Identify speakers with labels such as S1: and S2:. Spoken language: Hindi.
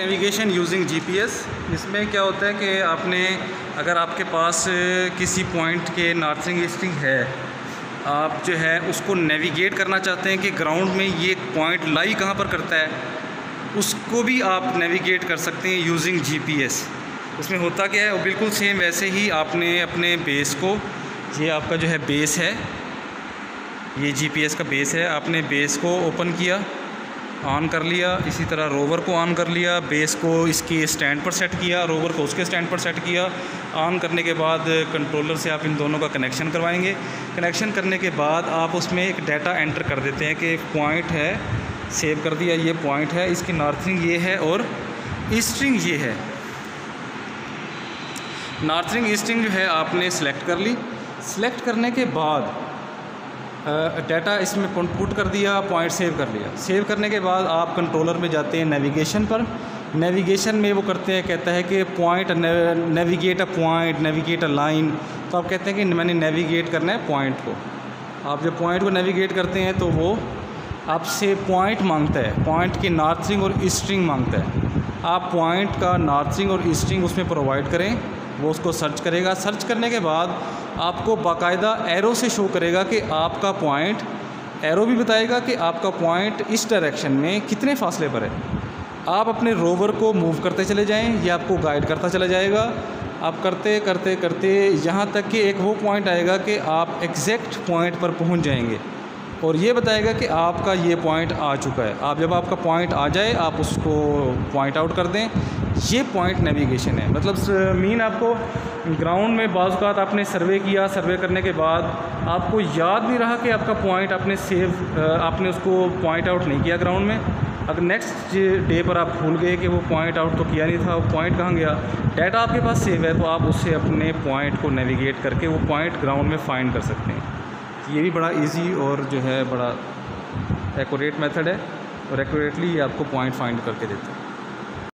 S1: Navigation using GPS. इसमें क्या होता है कि आपने अगर आपके पास किसी पॉइंट के नॉर्थिंग ईस्टिंग है, आप जो है उसको नेविगेट करना चाहते हैं कि ग्राउंड में ये पॉइंट लाई कहाँ पर करता है, उसको भी आप नेविगेट कर सकते हैं यूजिंग जीपीएस। उसमें होता क्या है, वो बिल्कुल सेम वैसे ही आपने अपने बेस को, ये आपका जो है बेस है, ये जीपीएस का बेस है, आपने बेस को ओपन किया, ऑन कर लिया, इसी तरह रोवर को ऑन कर लिया, बेस को इसके स्टैंड पर सेट किया, रोवर को उसके स्टैंड पर सेट किया। ऑन करने के बाद कंट्रोलर से आप इन दोनों का कनेक्शन करवाएंगे। कनेक्शन करने के बाद आप उसमें एक डाटा एंटर कर देते हैं कि पॉइंट है, सेव कर दिया, ये पॉइंट है, इसकी नॉर्थिंग ये है और ईस्टिंग ये है। नॉर्थिंग ईस्टिंग जो है आपने सेलेक्ट कर ली। सेलेक्ट करने के बाद डाटा इसमें पुट कर दिया, पॉइंट सेव कर लिया। सेव करने के बाद आप कंट्रोलर में जाते हैं नेविगेशन पर। नेविगेशन में वो करते हैं, कहता है कि point navigate a point, navigate a line. तो आप कहते हैं कि मैंने नेविगेट करना है पॉइंट को। आप जब पॉइंट को नेविगेट करते हैं तो वो आपसे पॉइंट मांगता है, पॉइंट की नॉर्थिंग और ईस्टिंग मांगता है। आप पॉइंट का नॉर्थिंग और ईस्टिंग उसमें प्रोवाइड करें, वो उसको सर्च करेगा। सर्च करने के बाद आपको बाकायदा एरो से शो करेगा कि आपका पॉइंट, एरो भी बताएगा कि आपका पॉइंट इस डायरेक्शन में कितने फासले पर है। आप अपने रोवर को मूव करते चले जाएं, ये आपको गाइड करता चला जाएगा। आप करते करते करते यहाँ तक कि एक वो पॉइंट आएगा कि आप एग्जैक्ट पॉइंट पर पहुँच जाएंगे और ये बताएगा कि आपका ये पॉइंट आ चुका है। आप जब आपका पॉइंट आ जाए आप उसको पॉइंट आउट कर दें। ये पॉइंट नेविगेशन है। मतलब मीन आपको ग्राउंड में बाज़ औक़ात आपने सर्वे किया, सर्वे करने के बाद आपको याद नहीं रहा कि आपका पॉइंट आपने आपने उसको पॉइंट आउट नहीं किया ग्राउंड में। अगर नेक्स्ट डे पर आप भूल गए कि वो पॉइंट आउट तो किया नहीं था, वो पॉइंट कहाँ गया, डाटा आपके पास सेव है, तो आप उससे अपने पॉइंट को नेविगेट करके वो पॉइंट ग्राउंड में फाइंड कर सकते हैं। ये भी बड़ा इजी और जो है बड़ा एक्यूरेट मेथड है और एक्यूरेटली आपको पॉइंट फाइंड करके देता है।